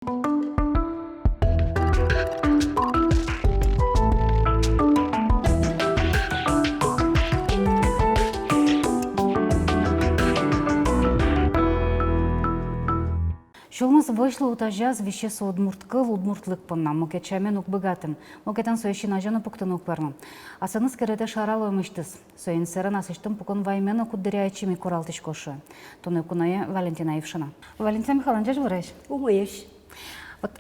Шулмыз вышло утажаз вещес удмурткыл удмуртлыкпынна мукетчамен укбыгатым. Мукетан соещин ажаны пуктын укпермы. Асаныз керете шаралы мыштыз. Соен сырын асыштым пукон ваймен укуддыряйчими куралтыш кошы. Тоны кунае Валентина Ившина. Валентина Михайловна, жаж вырайш? Умеешь. Вот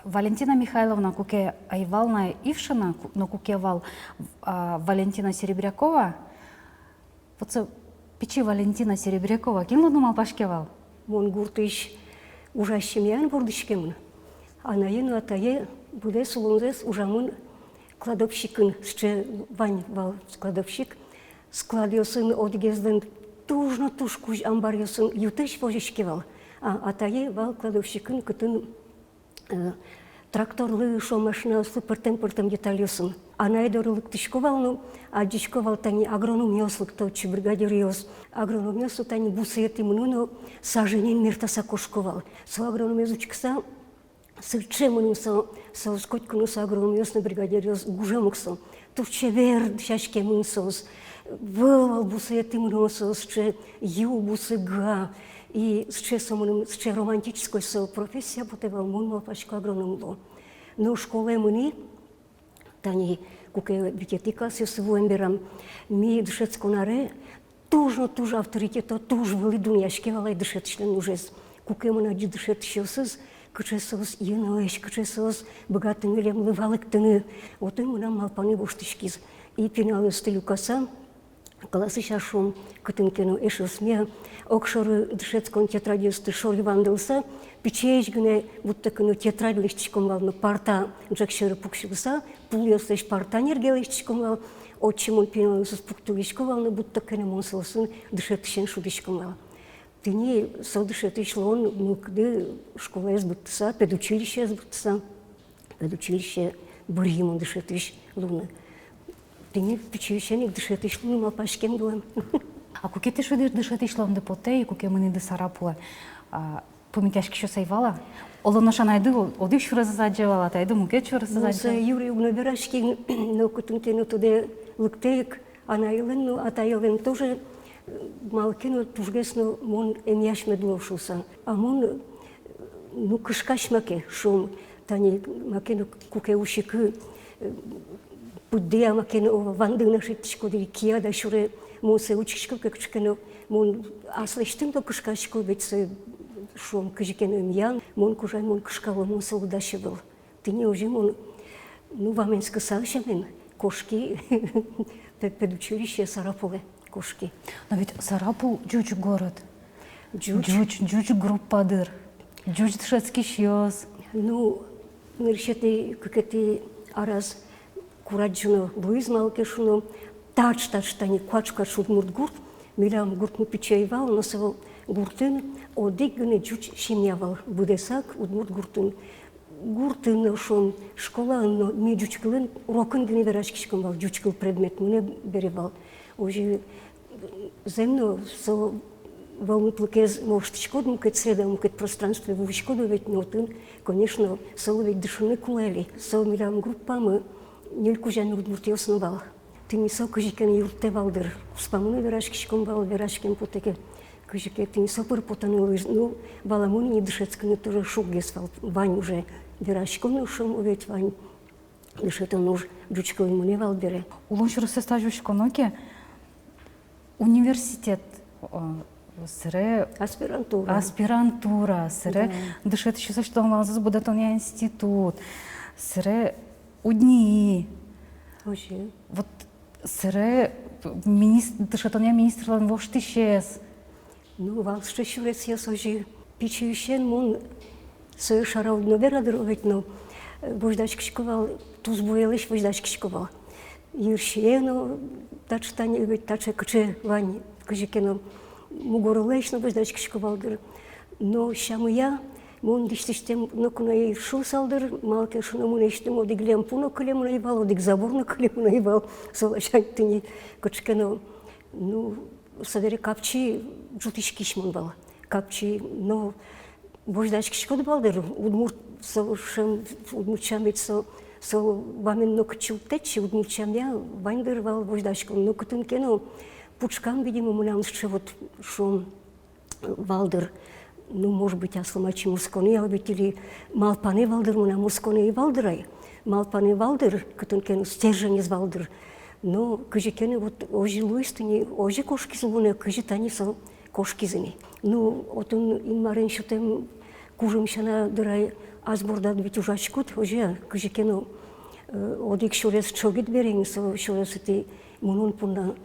Валентина Михайловна куке Айвална Ившина, но куке вал Валентина Серебрякова. Вот печи Валентина Серебрякова, кем думал пашкевал? Мон гуртыш ужащемян бурдышкемын. Анаен атае буде сулунзес ужамын кладовщикын, ще вань вал кладовщик, складёсын одгезден тужно тушкуж амбарёсын ютыш пожишкевал. Атае вал кладовщикын кытын тракторлы шомашна супертем деталёсын. Анайдорлык тышковал, а дичковал тани агрономиослык точи бригадириос. Агрономиосу тани бусети мнуно саженин миртаса кошковал. Со агрономиозучкса сырчемыну со скотькуну со агрономиосна бригадириос гужемуксо. Турче вер шашкемын сос. Вылал бусети мнуно сос, че ю бусыга. И с че романтической со профессия потевал мунмал пачку агрономло. Но школе мыни тани куке битетика се своемберам ми дышецко наре туж авторитета туж вели дуняшкевала и дышетчлен ужес куке мына дышетшесыз кычесыз еноеш кычесыз богатым елем лывалыктыны оты мына малпаны боштышкиз и пеналы стылюкаса классы шашум кытынкену эшосме окшоры дышецкон тетрадисты шори вандылса пичеж гне будто кыну тетрадь листчиком вал парта джекшеры пукшуса пулёсеш парта нергелистчиком вал отчимон пеналы спуктуличком вал будто кыну монсылсын дышетшен шудичком вал тыни со дышетишлон мукды школа сбытса педучилище сбытса педучилище бурьимон дышетиш луны тыни пичешеник дышетиш луны малпашкем дуем. А куке ты шудиш дышетишлом де поте и куке мыни де сарапуа? Помитяшки що сайвала? Олоно шанайды оди шурасы заджевала, тайды муке шурасы заджевала. Се Юрий Угнобирашки, но кутунтену туде лыктеек, анайылын, но атайылын тоже малкину тужгесно мон эмяш медловшуса. А мон ну кышкаш маке шум, тани макену куке ушикы, пуддея макену вандына шиттишко дили кия да шуре мон се учишко кекчкену мон аслештым то кышкашко ведь се шум кыжикену эмян, мон кужай мон кышкало мон солдаши был. Ты не уже мон ну ваменска савшемен кошки педучилище Сарапове кошки. Но ведь Сарапул джуч город. Джуч Группадыр. Джуч дышецкий шьёс. Ну, ныршеты какие-то араз кураджуно Луиз Малкешуно тач-тани квачка шудмурт гурт, милям гурт му пичаевал, носовал гуртын, одик гыне джуч шемьявал будесак удмурт гуртын. Гуртын шон школа, но ми джучкылын урокын гыне верашкишком вал, джучкыл предмет мне беревал. Уже земно со волнутлыкез моштичкод, мукет среда, мукет пространство вушкоду ведь нотын, конечно, соловик дышуны кулели. Со милям группамы нельку жан удмурти основал. Ты не со кыжикен юрте валдыр. Спамуны верашкишком вал, верашкен потеке. Кыжике ты не со пырпотану лыж, ну, баламуни не дышецканы тоже шугесвал. Вань уже верашкон ушом, ведь вань дышетан уж джучкой муне вал бере. Улон шурасы стажушко ноке университет сыре аспирантура сыре дышет еще что он вас будет он институт сыре удни вот сыре министр дышет он министр он вовш тысяч ну вал что шурец я сожи пичущен мон совершал новера дровить но вождачки шковал туз боялись вождачки шковал Юршено тачтани ведь таче кче вань кыжикено мугорлешно вождачки шковал но шамуя мон диштем но куна шу салдыр малке шуно мунештем одиглем пуно клем наивал одиг заборно клем наивал солашантыни кчкено ну савере капчи жутишкиш мон бала капчи но вождачки шкод балдер, удмурт шем удмурчамец со вамен но кчултечи удмурчамя вайндер вал вождачку, но кутын кено пучкан, видимо, мунам ще вот шом валдер, ну, может быть, асломачи мусконе, или малпане валдер, мунам мусконе и валдерай. Малпане валдер, кутын кено стержень из валдер. Но кажи кене вот ожи луистыни, ожи кошки злуне, кажи тани со кошки зыни. Ну, отын инмарен шутем кужым шана дырай азбордад ведь ужачкут, ожи, кажи кене одик шурес чогит берен, со шурес эти мунун пунна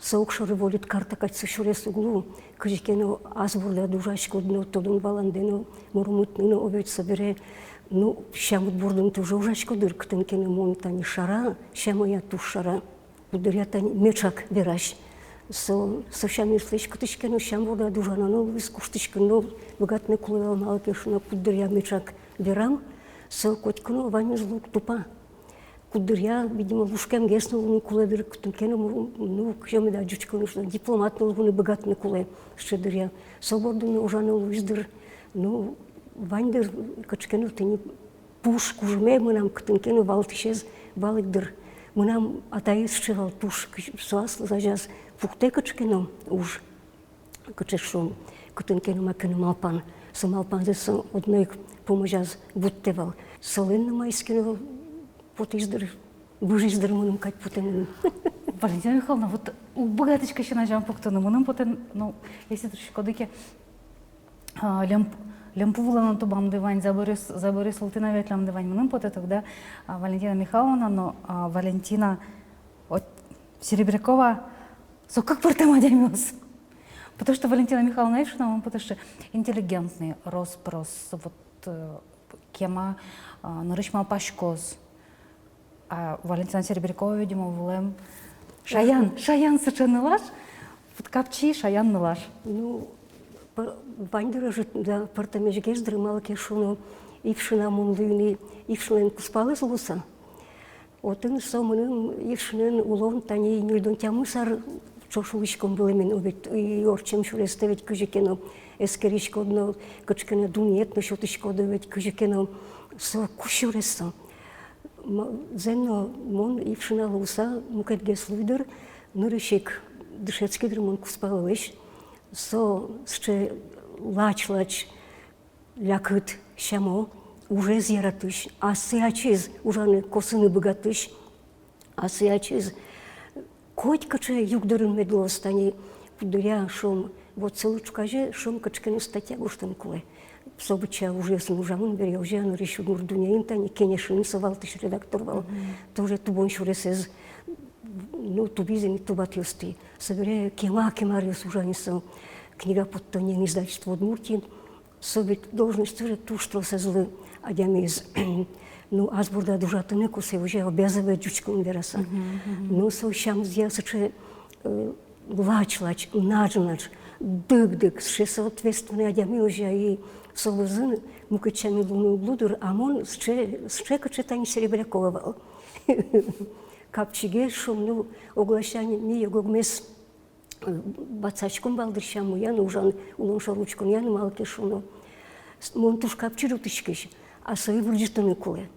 соокшоры волит карта качса шурес углу, кажи кене азбордад ужачкут, но тодун баландено, мурмутныно овет собере. Ну, шамут бурдын тоже ужачкудыр, кытын кене мон тани шара, шамая туш шара. Удырятани мечак бераш. Со шами слышь кутышкено шам вода дужана, но вис куштышкено богатне кулева малкешна кудыря мечак берам. Со коткно вами злук тупа. Кудыря, видимо, лушкем гесно луни куледыр, кутын кене ну кжаме да джучкно что дипломатно луни богатне куле щедыря. Свободно ужана луиздыр. Ну вандер качкено тени пуш кужме мынам кытын кене валтышез балыдыр. Мынам атаис шевал туш суас зажаз пухте качкено уж качешом кытын кене макене малпан. Со малпан зеса одной помажаз буттевал. Соленно майскено потиздыр бужиздыр мынам кать потенен. Валентина Михайловна, вот у богаточка ще нажам пуктану, мынам потен, ну, если трошки кодыки лямпувала то бамдывань, забори султиновет лямдывань, мынам поте тогда Валентина Михайловна, но Валентина Серебрякова, со как портема даймёс? Потому что Валентина Михайловна Эйшина, он потому что интеллигентный, роспрос, вот кема, нарышма пашкоз. А Валентина Серебрякова, видимо, влем шаян совершенно лаш, вот капчи шаян лаш. Ну, вандера же да партамеж гездр малке шуно ившина мунлыни ившинен куспалы злуса. Отын сомынын ившинен улон тани нильдон тямысар чошулышком былемен убит и орчем шуресте ведь кыжекено эскеришко одно качкено дуниетно шотышко да ведь кыжекено со кушуресо. Зенно мон ившина луса мукет геслуйдер нурышек дышецкий дремон куспалыш. Со ще лач лякыт шамо уже зяратыш, а сыячиз ужаны косыны богатыш, а сыячиз коть каче югдырын медлос тани пудыря шом вот целучка же шом качкену статья гуштан куле. Собыча уже с мужамын бере уже аны решу нурдуняин тани кенешин совалтыш редакторвал. Тоже тубон шуресез ну, тубизен и тубатюсти. Собирая кемариус ужанисом книга под тонен издательства Удмуртии. Собит должность тоже ту, что созлы адямиз. Ну, азбурда дужатыны кусы уже обязывает жучком вераса. Ну, соущам зясыче лач, наджнач, дык, что соответственно адями уже и солозын мукачами луну блудур, а он с чека читань Серебрякова. Капчиге шумну оглашание ми его гмес бацачком балдыршаму я нужен улон шаручком я малке шуну монтуш капчиру тышкиш а свои вурджитаны куле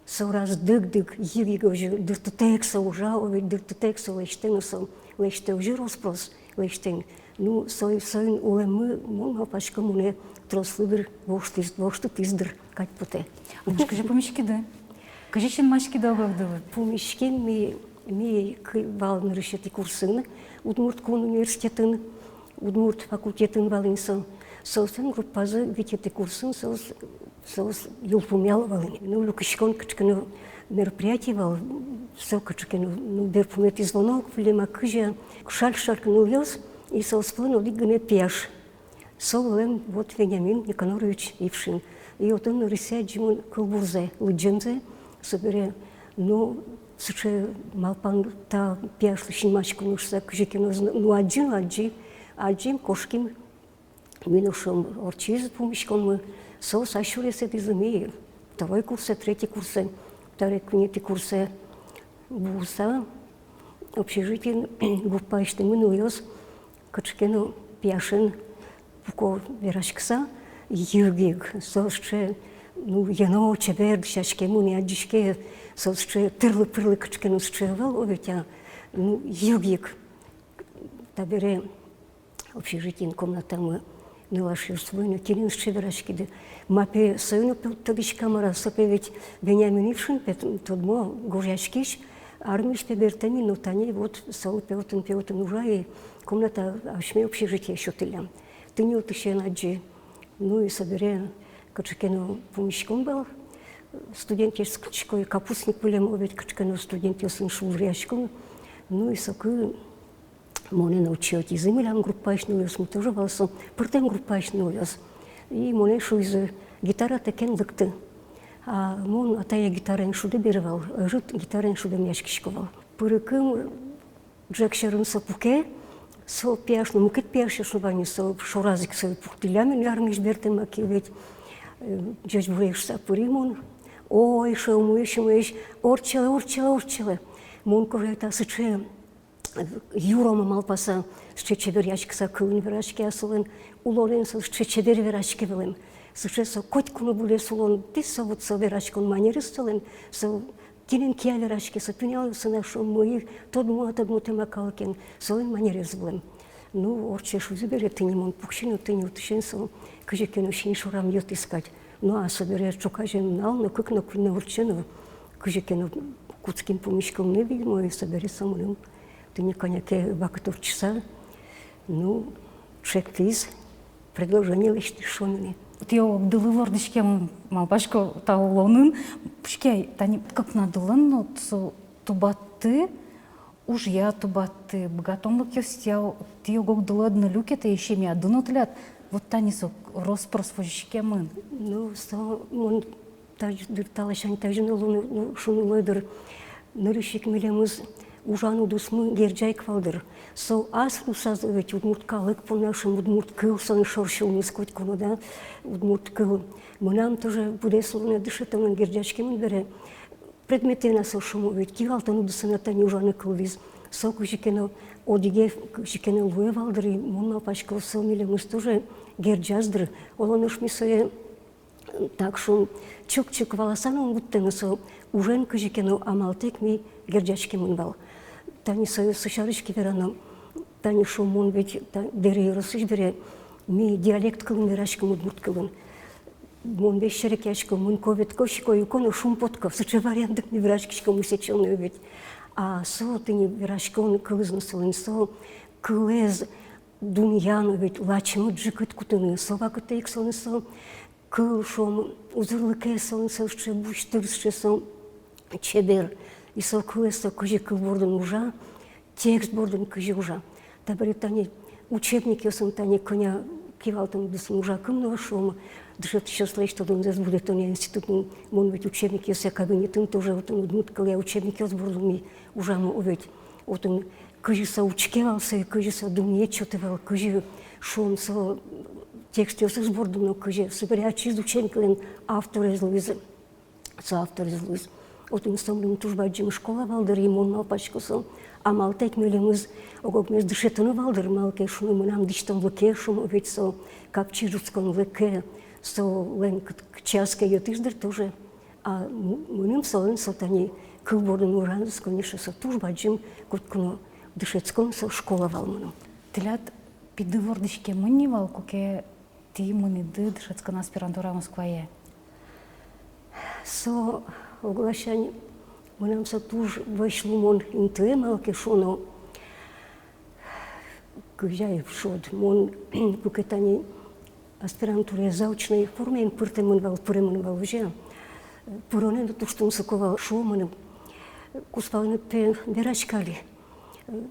сораз дык его же дыртутекса ужао дыртутекса лештен уже распрос лештен ну сой улемы мон апашка муне трослыдыр вошты пиздыр кать поте. Скажи помещики да. Кажи чин машки да обавдывы. Помещкен ми валны решети курсын Удмурт университетін, Удмурт факультетін валынсын. Сосын группазы витети курсын, соус юлпумял валыны. Ну, лукашкон качкану мероприятие вал, со качкану, ну, берпумети звонок, влема кыжа, шаркану вез, и соус плану лигане пеш. Солем вот Вениамин Никонорович Ившин. И вот он рисяджимон кылбурзе, лыджемзе, собере, ну, суче малпан та пеш лишимачку нушса кыжекину, ну, аджим кошким, минушом орчиз помещкон мы, соус ашуресет изыми, второй курсе, третий курсе, второй курсе буса, общежитие, гупаиште мы нуёс, качкину пяшен, пуко верашкса, югиг, сосче, ну, яно чебер, шашке муни адишке, сосче тырлы-пырлы кычкену счевал, оветя, ну, югиг, табере общежитин комнатамы нылашыр свойну, кирин счеверашкиды, мапе сойну пилтадышка мара, сопевить Вениамин Ившин, тодмо гуряшкиш, армиш пебертами, но тани вот сол пеотын ужа, и комната ашме общежитие шутылям. Ты не утыше наджи, ну и собере, качкену помещком был, студент есть качкой, капустник пылем овет, качкену студент есть шулряшком, ну и соку моне научил эти землям группачнулись, мы тоже волсом, портем группачнулись, и моне шу из гитара текен лыкты. А мон атая гитарен шуды беревал, жут гитарен шуды мяшкишковал. Пырыкым джекшерым сапуке, со пяшну, мукет пяшешну вани, со шоразик со пухтилями армиш бертем макивет, джеш буреш сапуримон, ой, шелмуеш, орчеле. Мон корета сыче, юрома малпаса, ще чеберячки са кылын верашки асылын, улорен со ще чебер верашки велем. Сычесо котькуну буле сулон, тисо вот со верашкон манерыстылын, со тинен кия верашки, со пенял сына шум моих, тодму темакалкен, соин манерез булем. Ну, орче шузы бере, ты не мон пукшину, ты не утышен, со кыжекену шин шурам йот искать. Ну, а собере чукажен нал, но как на орчену, кыжекену куцким помещком не видимо, и собере самолем. Ты не коняке бакатур часа, ну, чек тиз, предложение лишь шумини. Тио дылылар дишкем малпашко таулонын, пушке тани как надылын, от тубатты, уж я тубатты, богатомлык ёстял, тио гог дыладны люкета еще ми адын отлят, вот танисо роспрос вожишкемын. Ну, со мон талашан тажын олуну шунулыдыр, нырышик милемыз ужану дусмы герджай квалдыр. Со ас русазович удмурткалык по нашим удмурткыл, сон шоршилмыз котькуну, да, удмурткыл. Мынам тоже буде словно дышетамын герджачкемын бере. Предметы на со шумовит, кигалтану дусанатани ужаны кылвиз. Со кужикено одиге, кужикено луе валдыры, мон пачкал со милемыз тоже герджаздыр. Олоныш мисое так шум чук-чук валасану буттену со ужен кужикено амалтек ми герджачкемын бал. Тани сышарышки верано, тани шумон ведь дере росыш бере, ми диалект кылын верашкам удмурт кылын. Мон весь шерекячкам, мон ковет кошико, икону шум подков, сыче варианток ми верашкишкам усечелный ведь. А со тани верашкам кылызны сылын, со кылез дуньяну ведь лачымы джикыт кутыны, со вакыты иксоны со кыл шом узырлыке сон сылшы буштыршы сон чебер. И со кылесо кыжы кыл бордын ужа, текст бордын кыжы ужа. Табаре тани учебники осын тани коня кивалтын дусын ужа кымного шома. Дышет еще слышь, что он здесь будет, он институт, может быть, учебники осы кабинетын тоже, вот он удмуткал, я учебники ос бордын ми ужамы уведь. Вот он кыжы со учкевался, кыжы со думне чотывал, кыжы шом со текст осы с бордын, но кыжы собирать из учебников автор из Луизы, соавтор из Луизы. Вот он сам тужбаджим школа валдыр, и мон малпачко сон, а малтек мелемыз, огок мез дышетыны валдыр, малке шуны мынам диштам лыке шум, ведь со капчирутском лыке, со лен кчаске йотиздыр тоже, а мыным солын сотани кыл бордын ураныз, конечно, со тужбаджим, коткуно дышетском со школа валмыным. Тилят пидывор дишкемын не вал, коке ти мыниды дышетскан аспирантура Москвае? Со оглашань, мынам со туж вышло мон интуэ малке шоно, кыжаев шод, мон кукетани аспирантуре заочной форме, пыртемын вал уже, пуронен то, что он соковал шуманым, куспалны пе верачкали,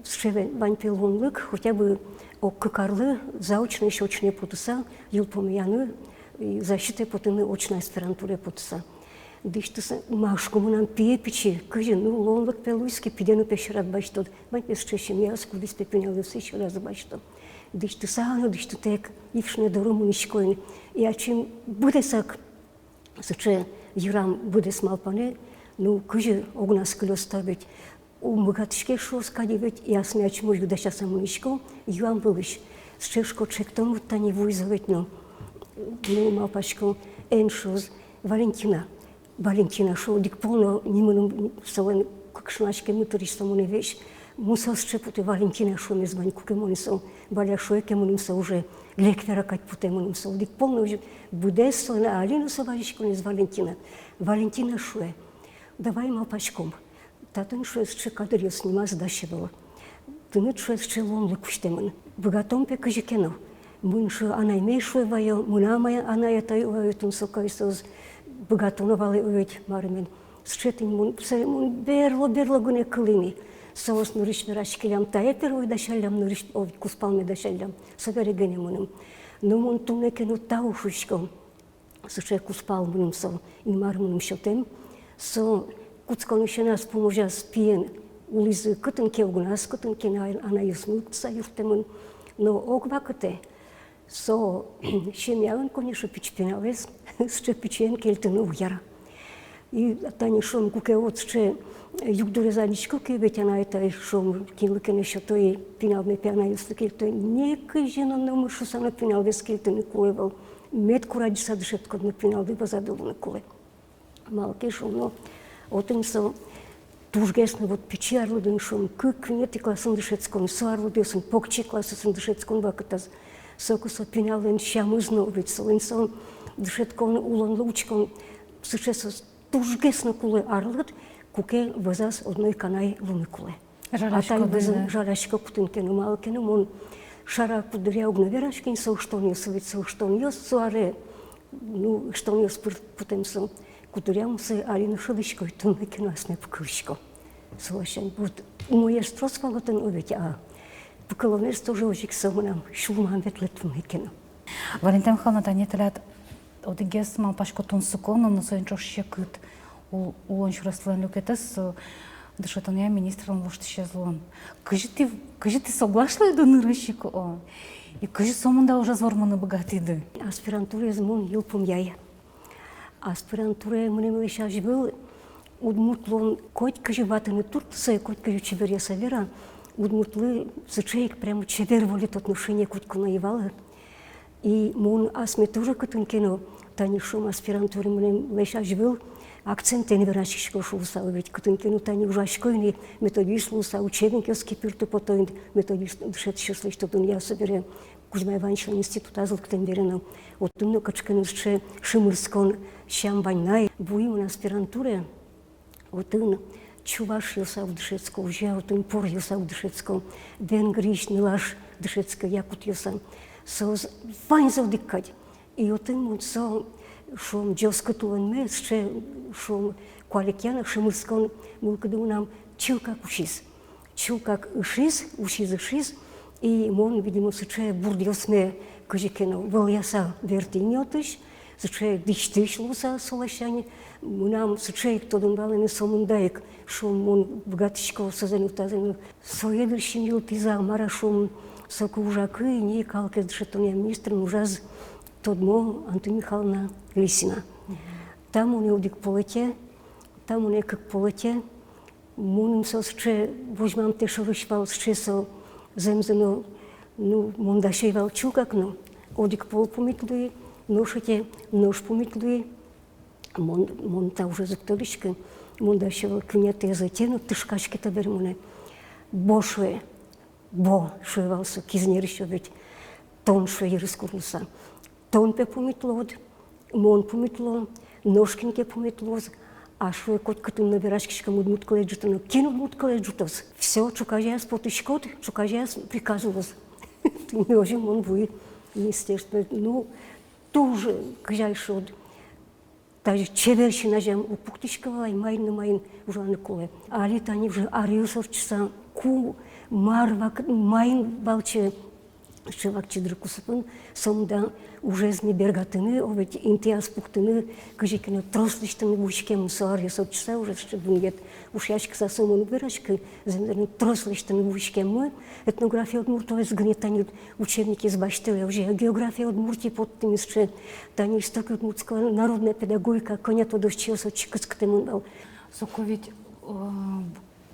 сшеве вань пелонлык, хотя бы оккарлы, заочной еще очные потуса, юлпомияны, и защиты потыны очной аспирантуре потуса. Дыштыса машку мунан пепичи, кыжи, ну лонлык пелуйски, пидену пешерат баштот, бань песчешем яску, дис пепенялыс еще раз баштот. Дыштыса, ну дыштутек, ившне дорому нишкоин, и ачим будесак, сыче юрам будес малпане, ну кыжи огнас кылёс ставить, умыгатышке шос кадивать, ясне ачим юдача самунишко, юам вылыш, сшешко чектом вот тани вуйзовать, ну, ну, мапачку, эншуз, Валентина. Валентина, шо дик полно, ниманом, сален, как шначке, муториста му не веш, мусал счепути Валентина, шо не звани, куке му не са, баля шоеке му не са уже, леквера кать путе му не са, дик полно, буде салена, алина са валишко не з Валентина. Валентина шо е, давай мапачком. Татън шо е ще кадър снима задашевала. Тънът шо е ще лон лекущемън. Богатом пе кажи кенал. Мун шо анаймей шо е вайо, мунамая анаята и тун сокай съз богатона вали уйт маремен. Счетен мун, се мун берло гуне кълими. Със нориш вераш келям тае перо и дашалям нориш ови куспалме дашалям. Събере гене мунам. Но мун туне кено тау шушком. Съше куспал мунам са и мар мунам шотем. Со куцконо ще нас поможа спиен. Улиза кътън кел го нас, кътън ке ана юснут са юртемън. Но огвакате. Со ще мявен коне шо пичпинавес, ще пичен келтен уяра. И тани шом куке от ще юг до резаничко ке ветяна ета шом кинлъке нещото и пинал ме пяна юста келтен. Нека жена на мършо са на пинал вес келтен кулевал. Мед коради са дъшет код на пинал ви базадъло на куле. Малке шом, но отъм са тужгесна вот печи арлуден шом, кък нети класен дъшетскон, со арлуден съм покчи класен дъшетскон вакатаз. Соко са пинален шамъзно вид сален са дъшеткон улан лучкон, съше с тужгесна куле арлуд, куке възас одной канай луми куле. Жаляшка кутынкену малкену мон шара пудря огнаверашкин саущония съвет саущония суаре, ну щония спорт путем съм. Кутурям се алина шудишко и тунме кено аз не покълшко. Слушен, вот моя строс валотен овет, а покълонес тоже ожик самонам, шулман ветлет тунме кено. Валентина Михайловна, та не телят одигес мал пашко тун сукон, но соен чош шекът улон шураслен люкетес, дъшата нея министран въобще ще злон. Кажете, съглашла ли да наръшико? И кажи само да уже зворма на богати да. Аспирантура за мон ил помяя. Аспирантура мъне ме лиша живел отмутлон, който кажи вата на турт, сай, който кажи чеверя савера, отмутли за човек прямо чевер волит отношение, които наивала. И мон аз ме тоже като кено, тани шум аспирантура мъне лиша живел, акцент не вераши шко шулсал, ведь като кено тани ужашко и методист луса, учебник аз кипирто потоин, методист душет ще слеща дуния събере. Кузьма Иванович институт азылктен берена. Оттымно качканысче шымырскон шам вайнай. Буим на аспирантуре. Отын чуваш юса в Дышецко, уже отын пор юса в Дышецко. Венгриш нилаш Дышецко якут юса. Соз вайнзал диккать. И отын мон со шом джоскатулан ме, ще шом куаликяна шымырскон мулкаду нам чилкак ушиз. Чилкак ушиз ушиз. И мон, видимо, съче бурдиосме, кажи кено, въляса вертиньотыш, съче дищиш луса солашани, мунам съче тодон балене сомундайк, шум мон богатишко съзен тазен, соедърши мил пиза, мара шум соко ужакы, и ние калке дъшетония министр, ужаз тодмо Антон Михайловна Лисина. Там он удик полете, там он как полете, муним со съче, возьмам те шорышвал, съче со земзено, ну, мондаше валчукак, но одик пол помитлуи, ношите, нож помитлуи, монта уже закторичка, мондаше валкинята затена, тъшкашката бермоне. Бошуе, шуевалса, кизнеришо ведь, тон шуе разкурнуса. Тон пе помитлуод, мон помитлуо, ножкинке помитлуоз, а шуе кот като набирашкишка мудмут коледжута, но кино муд коледжутас. Все, чукаже аз потишкот, чукаже аз приказувас. Не може мон буи министерство, но тоже кажайше от тази чеверши нажам опуктишкава и майн ужана коле. Али тани уже ариусов часа ку марвак майн балче шевак чедракусапын, сам да ужезни бергатыны, овет интиас пухтыны, кажи кено трослиштыны бушкем сария сочса уже ще дунгет ушяшка за сомон берашка, землерны трослиштыны бушкем. Етнография от Муртова сгнетани учебники с баштеле уже, география от Мурти подтыми ще тани истоки от муртского народная педагогика, конято довчился чикаскате мундал. Соко ведь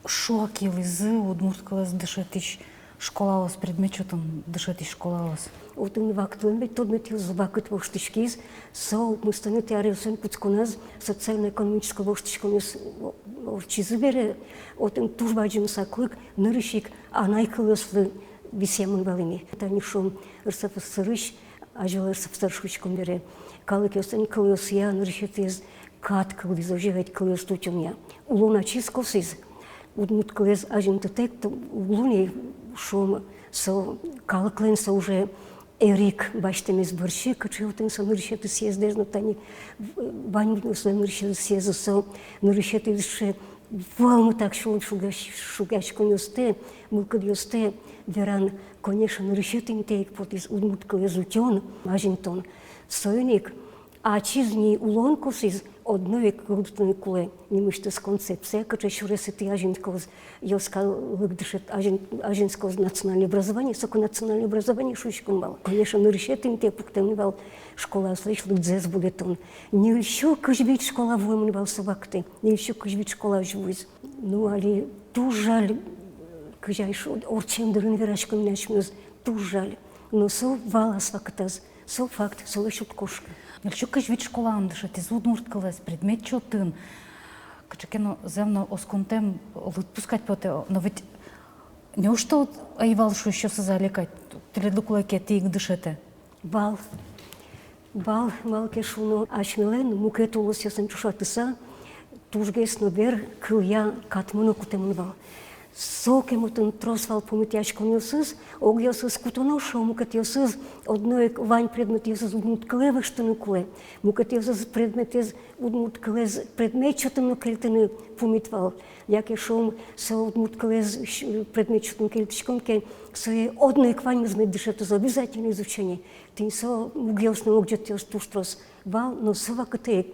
шоки лизы от мурткала сдышатиш школалас предметчотын дышати школалас. Отын вактылын бет тодметил звакыт воштышкиз, со мыстанет яресен пуцконаз социально-экономического воштышконез орчизы бере, отын тужбаджым саклык, нырышик анайкылыслы висемын валыни. Танишом РСФСРыш, ажал РСФСРшком бере. Калык ёстан кылыс я нырышетез кат кылыз ожевет кылыз тутюня. Улона чискосыз, удмут кылыз ажинтетек, улуни шум со калыклен со уже Ерик бачтеміз борщи, качи отин са нырышеты съездез, но тани ваньбно са нырышеты съезда са нырышеты ще вълно так шугаш конюсте, мулкад юсте, веран, конечно, нырышеты им тейк потис удмутка езутен, ажинтон, сойник, а чизни улонкосиз одной крутной куле, немышты с концепция, кача шуресеты ажинткоз, ёскал лыгдышет ажинскоз национальное образование, соко национальное образование шучком бал. Конечно, нырышет им те пуктем бал школа слышь лыгдзес булетон. Не еще кажбит школа воем бал собакты, не еще кажбит школа живуз. Ну али ту жаль, кажайш орчем дырын верашком начмёз, ту жаль. Но со вала свактаз, со факт, со лышут кошка. Якщо кажуть школам дишати, з удмурткалес, предмет чотин, качекено земно осконтем відпускать поте, но ведь не що айвал, що се залікать, теледокулеке ти їх дишете? Бал кешуно, ашмелен, мукетулос ясен чушатыса, тужгесно бер, кылья катмыно кутемын бал. Сокемотын тросвал помитячком йосыз, ог йосыз кутоношо, мукат йосыз, одной вань предмет йосыз удмут клевыштыны куле, мукат йосыз предмет йоз удмут клез предметчотын келтыны помитвал, яке шом со удмут клез предметчотын келтышком ке, сое одной вань мзмет дышетыз обязательно изучение, тин со мугьосно огджет йос туштрос вал, но сова катеек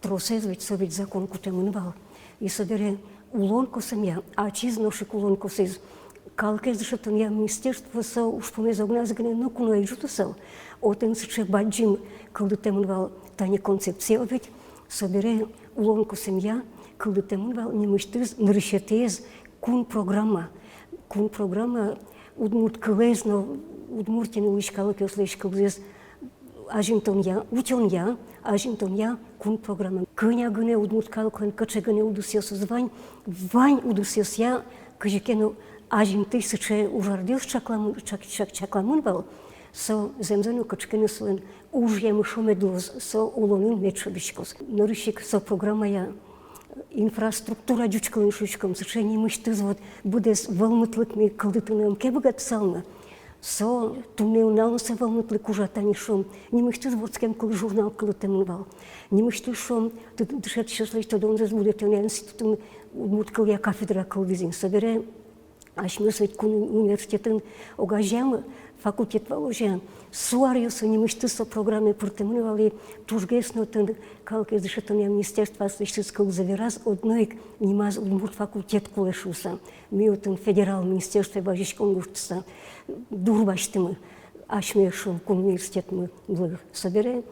тросез ведь со ведь закон кутемын вал, и собере улонко съм я, а чиз ношик улонко сез. Калке, защото я министерство са ушпоме за огназгане, но куно е жуто сел. Отен се че баджим, кълда темунвал тани концепция, ведь собере улонко съм я, кълда темунвал немыштыз нырышетез кун программа удмурт кылезно, удмуртин уиш калке ослеш кылзез ажинтон я, кун програма. Кыня гыне удмурт калклен, каче гыне удусиос вань удусиос я, кажекено ажинты сыче ужардил чакламын бал, со земзену качкено слен уж я мышомедоз, со улонын мечобичкос. Нырышик со программа я инфраструктура дючкалын шучком, сыче немыштыз вот будес вълмытлыкми кылдытыным кебыгат салма. Со тунеунално се вълнутлик ужатани шом, немыштыз вот с кем кыл журнал кылытымын бал. Немыштыз шом, дышет шашлышто донзез будетен институтын удмурткал я кафедра кылдызин. Собере ашмёс ведь кун университетын огажам, факультет воложан. Суариоса немыштыз со программе пыртымын вали тужгеснотын калке дышетын я министерство слышыз кыл завераз одной немаз удмурт факультет кулешуса. Миотын федерал министерство бажишкон гуштыса. Дурбаштымы, ашмешом кун университетмы блыг. Собере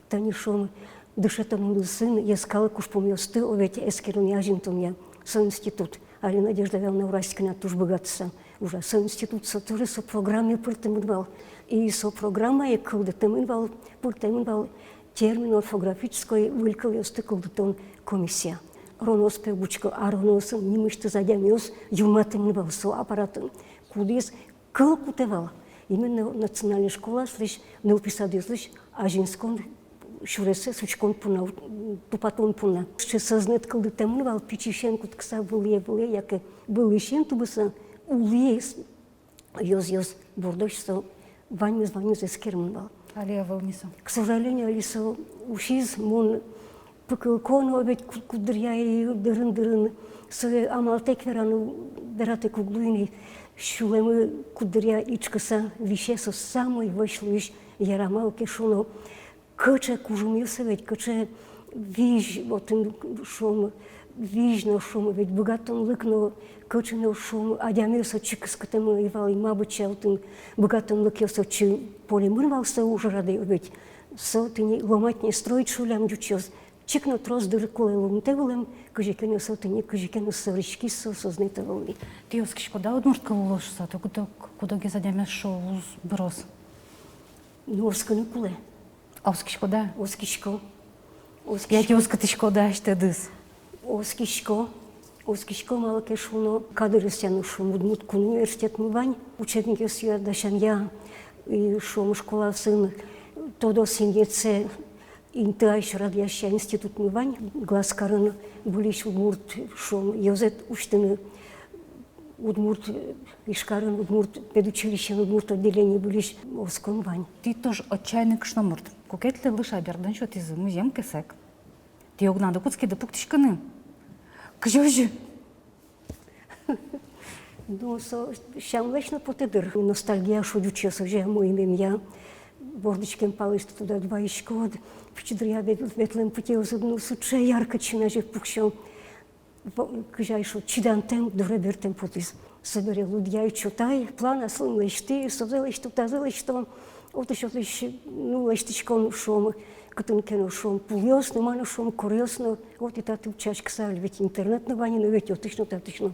танишом дышетын сын, ескалы куш помёсты, овет эскерун яжинтон я со институт. Али Надежда Вялна Ураськина туж богатца. Уже со институт со тоже со программе пыртымын бал. И со программа кылдытымын бал, пыртымын бал термин орфографической вылькал ёсты кылдытон комиссия. Роноспе бучка, а роносым немышты задямёс юматымын бал со аппаратын. Кудис кыл кутевал. Именно национальная школа слышь, не уписали слышь, а женском шуресе сучкон пуна, тупатон пуна. Ще съзнат кълда темнувал пичишен куткса вълие, яке вълишен тубаса улиес, йоз бордош са ваню за скермнувал. Алия вълмиса. К сожалению, алиса ушиз мон пъкълконо ведь кудря и дърн, са амалтек верано берате куглуини, шулемы кудря ичкаса више са само и въшлуиш ярамалке шуно. Каче кужумился ведь, каче виж, вот шум, вижно шум, ведь богатым лыкно, каче не шум, а дямился чикаскатым ивал, и мабыча, вот богатым лыкился, чи поле мырвался уже рады, ведь со ты не ломать не строить шулям дючёс, Чикно трос дыркуле лумте вылем, кыжекене сотыне, кыжекене сырышки сознете волни. Ти оскишко да одмуртка улошса, то куда ги задямеш шо уз брос. Норсканы куле. А оскишко да? Оскишко. Я ти оскатишко да ще дыс. Оскишко малке шуно кадрысяну шум удмутку университет мывань. Учебники сюда дашан я и шум школа сын. Тодо синьеце интайш радиаща институт мывань. Глаз карын булиш удмурт шум йозет уштыны удмурт ишкарын удмурт педучилище удмурт отделение булиш оскон вань. Ти тож отчайник шномурт. Кукетле лиша бярдан, що ти зиму зем кесек. Ти огнада куцки да пуктишкани. Кажожи. Ну, шам вечно потедър. Ностальгия шудюча съже моим я. Бордичкем палист туда два ишкод. Вчедря ветлем пътил за дно суче ярка чинаже пухшо. Кажай шо чидантем добре бертем потис. Събере лудя и чотай. Плана слъм лещи, съвзе лещо, тази лещо. Отешот лещи, ну лещичко шома. Като кено шом пулиосно, мано шом кориосно. От и тати чашка са, ведь интернет на вани, но ведь отично, татично.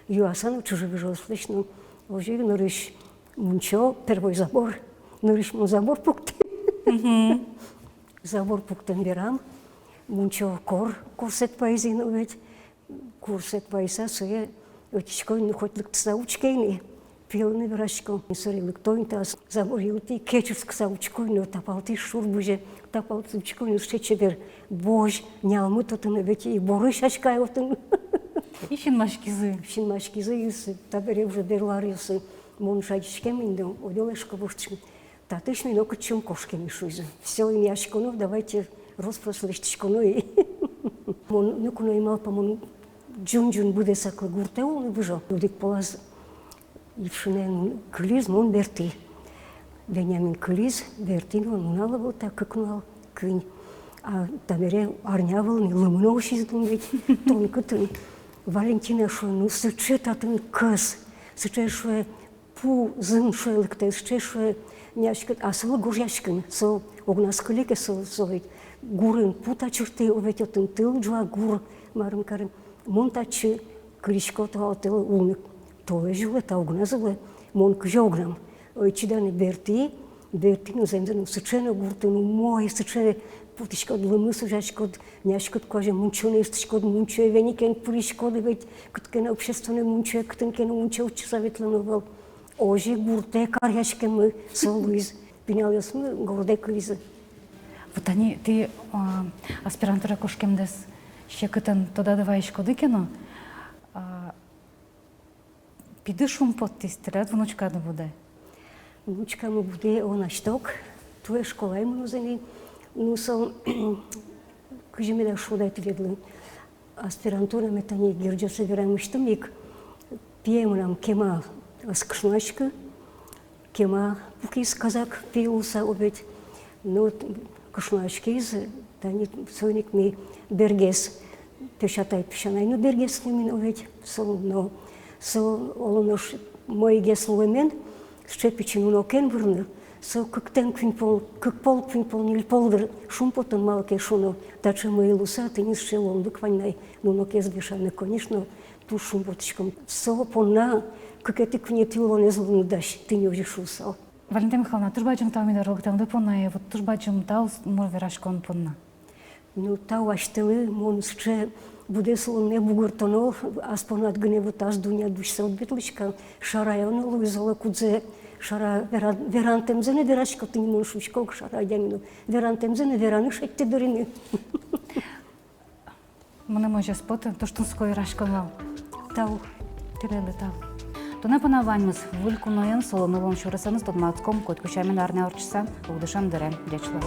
Юасано чуже бежал слышно. Ожи нориш мунчо, первый забор. Нориш му забор пукте. Забор пуктен берам. Мунчо корсет пайзино ведь. Корсет пайса суе. Отичко не хоть лъкта са учкейни. Пилне врашко. Сори лъктойн таз. Забор юти кечевск са учкойно. Тапал ти шурбуже. Тапал ти учкойно ще бер. Бож, нямам тътъна вече и бориш ашкайлтън. И шинмашкизы. Шинмашкизы юсы. Табере уже берлар юсы. Моншачкем индем. Одёлешко бушчим. Татыш ми нокът чум кошкеми шуйзы. Все им яшконо, давайте розпрослещичконо и. Мон нуконо имал па мон джун буде сакла гуртео не бужо. Дик полаз и вшинен кылиз мон берти. Вениамин кылиз берти мон налавал так какнал кынь. А табере арнявал не лымно шиздым ведь тонкотын. Валентина шо ну сыче татын кыз. Сыче шо пу зым шо лыкте, сыче шо няшкат, а сол гужяшкын, сол огнаскылике сол ведь гурын пута чурты ведь отын тыл джуа гур марым карым. Монтачы кришко то отел улнык. Толе жыле та огназыле, мон кыжа огнам. Ойчиданы берти ну земзену сычена гуртыну мой сыче путишко длымы сужачкот, няшкот коже мунчоне истишкот мунчое веникен пуришкот ведь кыткен общественное мунчое кытынкен мунче учи советлановал. Ожи гурте каряшке мы солуиз пинялес мы горде кылизы. Вот они, ти аспирантура кошкемдес ще кытын тода давай шкоды кено. Піди шум подтистерят, внучка да буде. Внучка му буде она шток, туе школа именно за ней. Ну сол, кажи ми да шо да ти ведли. Аспирантура ме тани гирджа се верам штамик. Пием нам кема скшнашка, кема пукис казак пиуса обед. Ну кшнашкиз, тани сойник ми бергес. Пешатай пешанай, ну бергес не мин обед. Сол, но сол олонош мой геслуемен, щепичину нокен върна. Со как пол квинпол нил полдър, шумпотън малке шуно, тача майлуса, тенис шелон дъкванай, но ноке сбешане, конечно, ту шумпотичком. Со пона, как е ти квинетило не злону даш, ти не уже шусал. Валентина Михайловна, туж бачим там и дорог, там да пона, вот туж бачим тау морверашкон пона. Ну, тау аштели, мон ще буде слон не бугуртонол, аз понад гневот, аз дуня душ се отбитличка, шарайоно луизола кудзе, шара верантем зене верашко ти не можеш ушкок шара дямино. Верантем зене вераны шетте дорини. Мене може споти, то що скої рашконвал. Тау. Тирели тау. То не понаваньмыз вульку ноен солоновым шурасаныз тотмацком, кот кучамен арне орчса, угдышам дырем, дечла.